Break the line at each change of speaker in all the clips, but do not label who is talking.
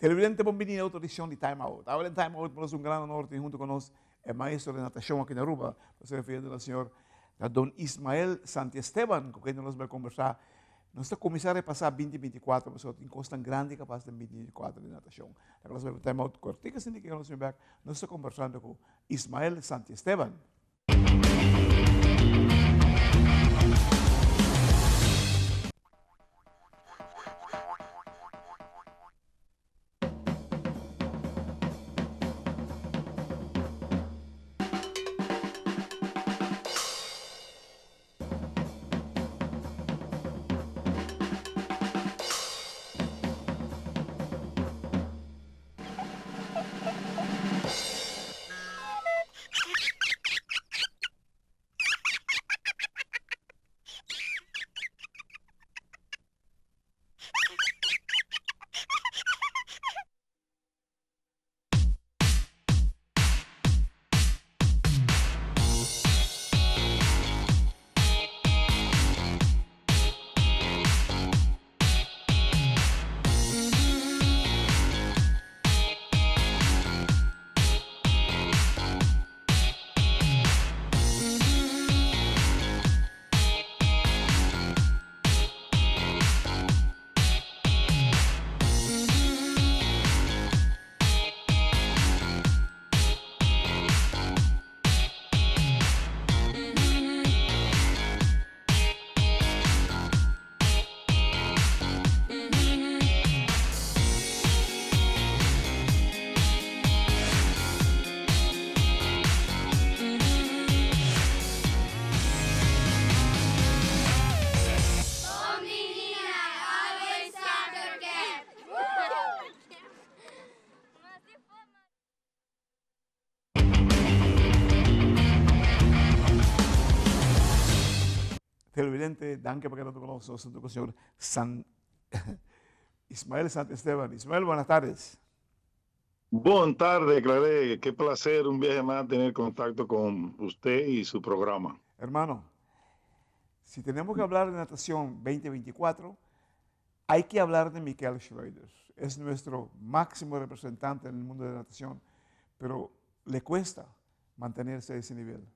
Televidente, bienvenido a otra edición de Time Out. Ahora en Time Out tenemos un gran honor tener junto con nosotros el maestro de natación aquí en Aruba, se refiere al señor don Ismael Santiesteban, con quien nos va a conversar. Nuestra comisaria pasada 2024, nosotros en costa grande capaz de 2024 de natación. La clase de Time Out cortica, sin que nos vean, nos está conversando con Ismael Santiesteban. Televidente, danke por quedarte con nosotros, el señor Ismael Santiesteban. Ismael, buenas tardes.
Buenas tardes, Claré. Qué placer un viaje más tener contacto con usted y su programa.
Hermano, si tenemos que hablar de natación 2024, hay que hablar de Michael Schroeder. Es nuestro máximo representante en el mundo de la natación, pero le cuesta mantenerse a ese nivel.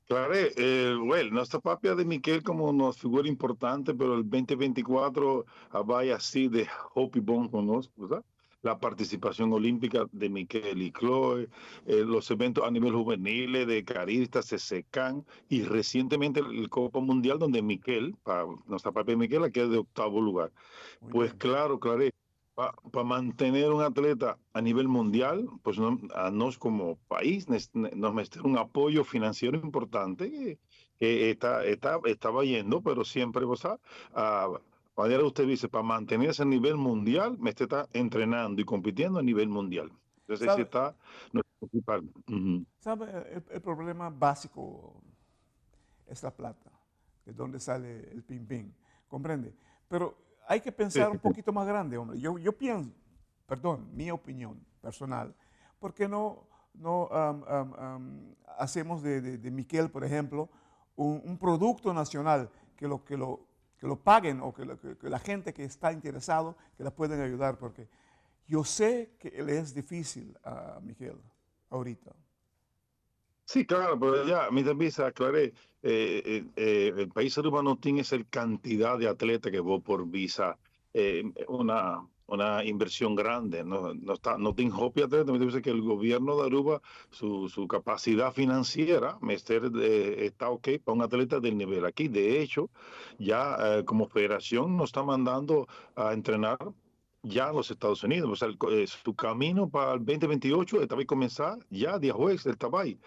Claré, bueno, nuestra papia de Miquel como una figura importante, pero el 2024 vaya así de Hopi Bon con nosotros, ¿verdad? La participación olímpica de Miquel y Chloe, los eventos a nivel juvenil de caristas se secan y recientemente el Copa Mundial donde Miquel, nuestra papia de Miquel, queda de octavo lugar.
Muy
Pues
bien.
claro, Claré, para mantener un atleta a nivel mundial, pues a nos como país nos necesita un apoyo financiero importante que estaba yendo, pero siempre, o sea, manera usted dice, para mantenerse a nivel mundial, me está entrenando y compitiendo a nivel mundial. Entonces, ese
¿Sabe,
está nuestro principal.
sabe el problema básico es la plata, de dónde sale el ping-ping, ¿comprende? Pero hay que
Sí,
pensar un poquito más grande, hombre. Yo pienso, perdón, mi opinión personal, ¿por qué no hacemos de Miquel, por ejemplo, un producto nacional que lo paguen o que la gente que está interesado, que la pueden ayudar? Porque yo sé que le es difícil a Miquel ahorita.
Sí, claro, pero ya, mi visa, aclaré, el país urbano tiene esa cantidad de atletas que vos por visa, una inversión grande, no tiene hobby atleta, me dice que el gobierno de Aruba, su capacidad financiera, está ok para un atleta del nivel aquí. De hecho, ya como federación nos está mandando a entrenar ya a los Estados Unidos. O sea, su camino para el 2028 está a comenzar ya de jueves, él estaba ahí.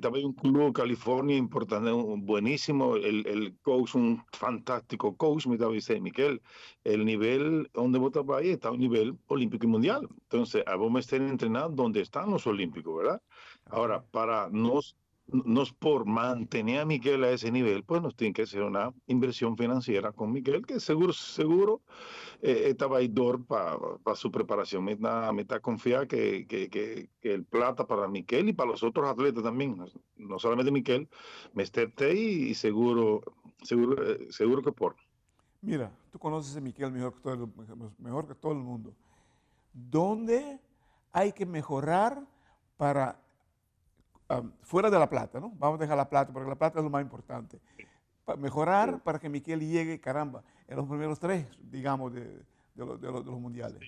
También un club de California importante, buenísimo, el coach, un fantástico coach, me dice Miquel, el nivel donde vos estás ahí está a un nivel olímpico y mundial. Entonces, a vos me estén entrenando donde están los olímpicos, ¿verdad?
Okay.
Ahora, para nos por mantener a Miquel a ese nivel, pues nos tiene que hacer una inversión financiera con Miquel, que seguro estaba ahí para su preparación. Me está confiada que el plata para Miquel y para los otros atletas también, no solamente Miquel, me esté ahí y seguro que por.
Mira, tú conoces a Miquel mejor que todo el mundo. ¿Dónde hay que mejorar para, fuera de la plata, ¿no? Vamos a dejar la plata, porque la plata es lo más importante. Mejorar para que Miquel llegue, caramba, en los primeros tres, digamos, de los mundiales.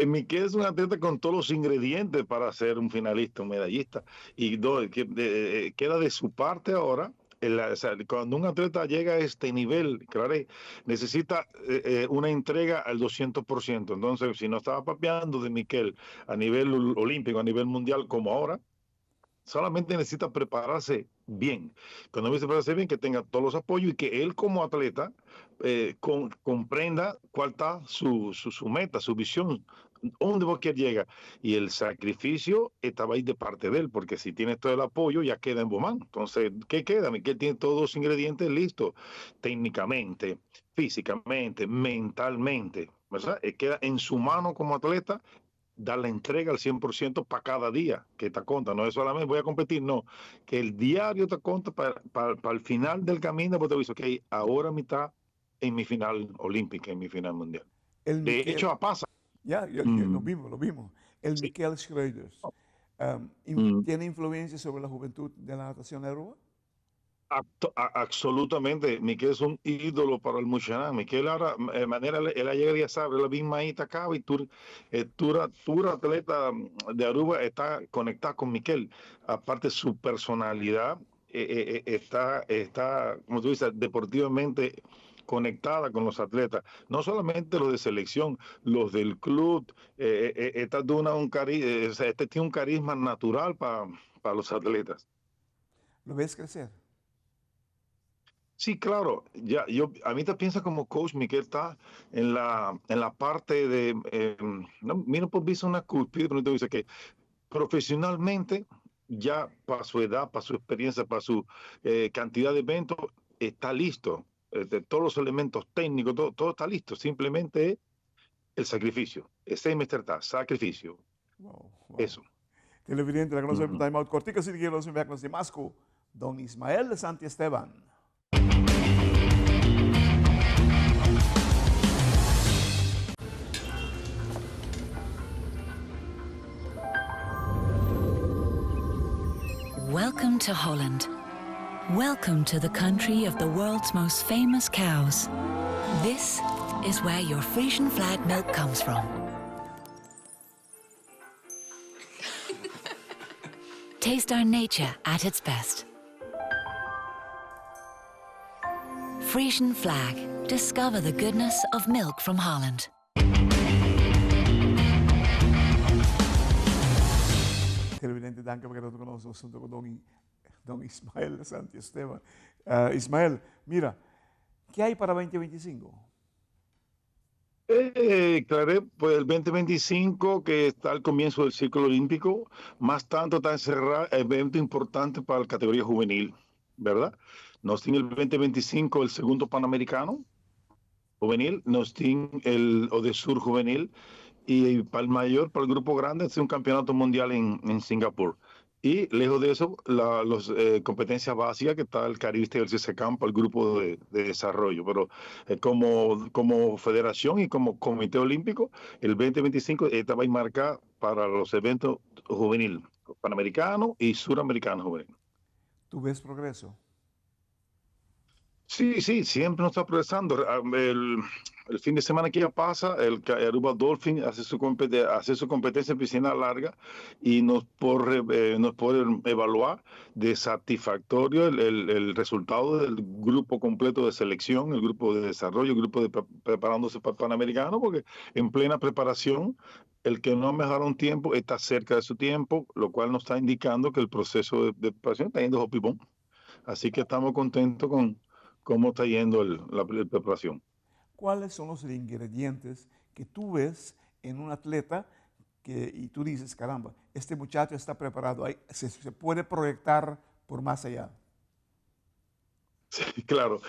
Miquel es un atleta con todos los ingredientes para ser un finalista, un medallista. Y queda de su parte ahora. O sea, cuando un atleta llega a este nivel, claro, necesita una entrega al 200%. Entonces, si no estaba papeando de Miquel a nivel olímpico, a nivel mundial como ahora, solamente necesita prepararse bien. Cuando dice prepararse bien, que tenga todos los apoyos y que él como atleta comprenda cuál está su meta, su visión, dónde cualquier llega. Y el sacrificio estaba ahí de parte de él, porque si tiene todo el apoyo, ya queda en Bomán. Entonces, ¿qué queda? Miquel tiene todos los ingredientes listos, técnicamente, físicamente, mentalmente, ¿verdad? Queda en su mano como atleta dar la entrega al 100% para cada día que te conta. No es solamente voy a competir, no. Que el diario te conta para el final del camino, pues te dice, ok, ahora mitad en mi final olímpica, en mi final mundial.
El
De
Miquel,
hecho, pasa.
ya lo
Mm,
vimos, lo vimos. El
sí.
Miquel Schreuders,
Mm.
¿tiene influencia sobre la juventud de la natación aeróbica?
Absolutamente, Miquel es un ídolo para el Muchaná. Miquel ahora, de manera, él ayer ya sabe, la misma ahí está acá y tú, atleta de Aruba, está conectada con Miquel. Aparte, su personalidad está, como tú dices, deportivamente conectada con los atletas, no solamente los de selección, los del club, esta de o sea, este tiene un carisma natural para los atletas.
¿Lo ves crecer?
Sí, claro. Ya, a mí te piensa como coach, Miguel está en la parte de, no, mira, pues viste una cúspide, pero te dice que profesionalmente, ya para su edad, para su experiencia, para su cantidad de eventos, está listo. De todos los elementos técnicos, todo está listo. Simplemente es el sacrificio. Ese es Mr. Taz, sacrificio.
Wow, wow.
Eso.
Televidente, la conoce por
Ujú.
Time Out cortica, si quiero los con Simasco, don Ismael de Santi Esteban.
Welcome to Holland. Welcome to the country of the world's most famous cows. This is where your Frisian flag milk comes from. Taste our nature at its best. Frisian flag. Discover the goodness of milk from Holland.
Televidente, danke porque tú conoces junto con don Ismael de Santi Esteban. Ismael, mira, ¿qué hay para 2025?
Claro, pues el 2025 que está al comienzo del ciclo olímpico, más tanto está encerrado evento importante para la categoría juvenil, ¿verdad? Nos tiene el 2025 el segundo Panamericano juvenil, nos tiene el Odesur juvenil y para el mayor, para el grupo grande, es un campeonato mundial en Singapur. Y lejos de eso, las competencias básicas que está el Cariste y el CSCAM para el grupo de desarrollo. Pero como federación y como comité olímpico, el 2025 esta va a marcar para los eventos juvenil, panamericano y suramericano juvenil.
¿Tú ves progreso?
Sí, sí, siempre nos está progresando. El fin de semana que ya pasa, el Aruba Dolphin hace su competencia en piscina larga y nos puede evaluar de satisfactorio el resultado del grupo completo de selección, el grupo de desarrollo, el grupo de preparándose para el Panamericano, porque en plena preparación, el que no mejora un tiempo está cerca de su tiempo, lo cual nos está indicando que el proceso de preparación está yendo a pibón. Así que estamos contentos con cómo está yendo la preparación.
¿Cuáles son los ingredientes que tú ves en un atleta y tú dices, caramba, este muchacho está preparado, se puede proyectar por más allá?
Sí, claro.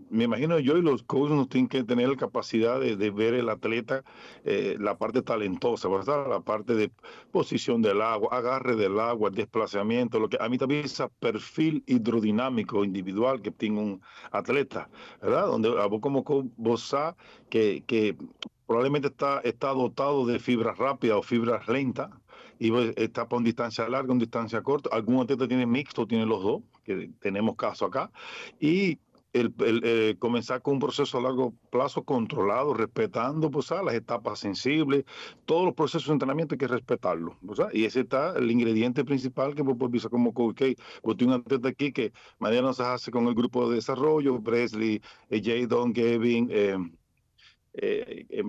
Me imagino yo y los coaches nos tienen que tener la capacidad de ver el atleta, la parte talentosa, ¿verdad? La parte de posición del agua, agarre del agua, desplazamiento, lo que a mí también es perfil hidrodinámico individual que tiene un atleta, ¿verdad? Donde a vos como coach vos sabes que probablemente está dotado de fibras rápidas o fibras lentas y pues, está para una distancia larga, una distancia corta. Algún atleta tiene mixto, tiene los dos, que tenemos caso acá. Y comenzar con un proceso a largo plazo controlado, respetando pues, las etapas sensibles, todos los procesos de entrenamiento hay que respetarlo. Pues, y ese está el ingrediente principal que vos podés como coach. Vos tenés un atleta aquí que mañana se hace con el grupo de desarrollo, Presley, Jadon, Gavin,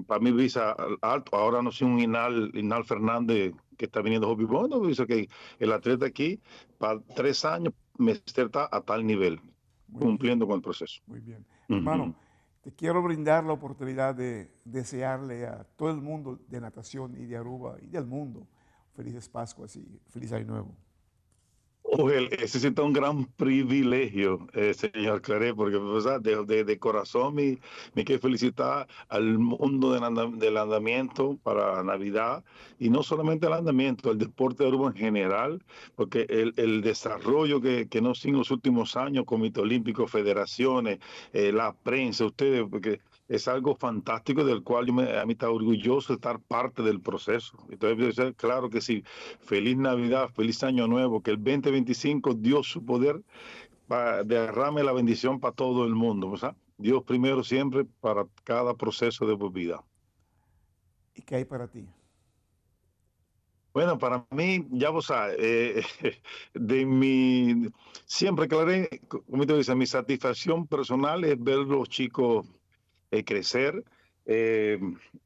para mí visa alto, ahora no sé un Inal Fernández que está viniendo Hobby Bono, dice que el atleta aquí para 3 años me está a tal nivel,
Muy
cumpliendo
bien,
con el proceso.
muy bien. Hermano,
Ujú.
te quiero brindar la oportunidad de desearle a todo el mundo de natación y de Aruba y del mundo felices Pascuas y feliz Año Nuevo.
Oye, ese sí está un gran privilegio, señor Claret, porque o sea, de corazón me quiero felicitar al mundo del andamiento para Navidad, y no solamente el andamiento, el deporte de Aruba en general, porque el desarrollo que nos en los últimos años, Comité Olímpico, federaciones, la prensa, ustedes, porque es algo fantástico del cual a mí está orgulloso de estar parte del proceso. Entonces, claro que sí. Feliz Navidad, feliz Año Nuevo, que el 2025 Dios su poder derrame la bendición para todo el mundo, ¿verdad? Dios primero siempre para cada proceso de vida.
¿Y qué hay para ti?
Bueno, para mí, ya vos sabes, de mi, siempre claré, como te dice, mi satisfacción personal es ver los chicos crecer, eh,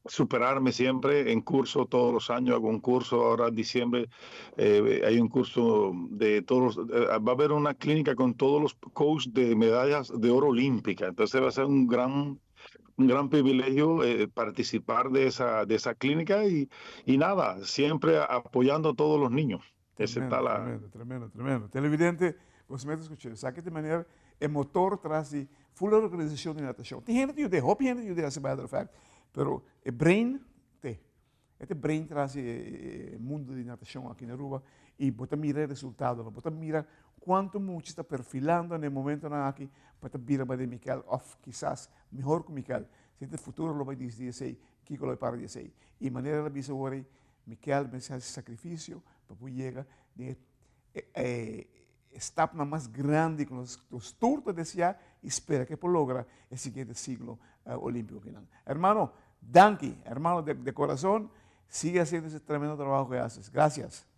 superarme siempre en curso todos los años. Hago un curso ahora en diciembre, hay un curso de todos, va a haber una clínica con todos los coaches de medallas de oro olímpica. Entonces va a ser un gran privilegio participar de esa clínica y nada, siempre apoyando a todos los niños. Ese está
Tremendo, tremendo, tremendo, tremendo. Televidente, você mesmo escutou. Sabe que de maneira é motor traz de full organização de natação. Tem gente que de hobby, gente que de as matter of fact, pero o brain te. Este brain traz mundo de natação aqui na Aruba e bota mira resultado, bota mira quanto muito está perfilando no momento na aqui, bota mira para de Michael off, quizás melhor que Michael. Se no futuro lo vai dizer sei, Kiko lo para dizer. E maneira de bisa ore, Michael me faz sacrifício para poder chegar etapa mais grande com os turtos desse ano e espera que por logra o seguinte ciclo olímpico. Hermano, danke, hermano de corazón, sigue haciendo ese tremendo trabajo que haces. Gracias.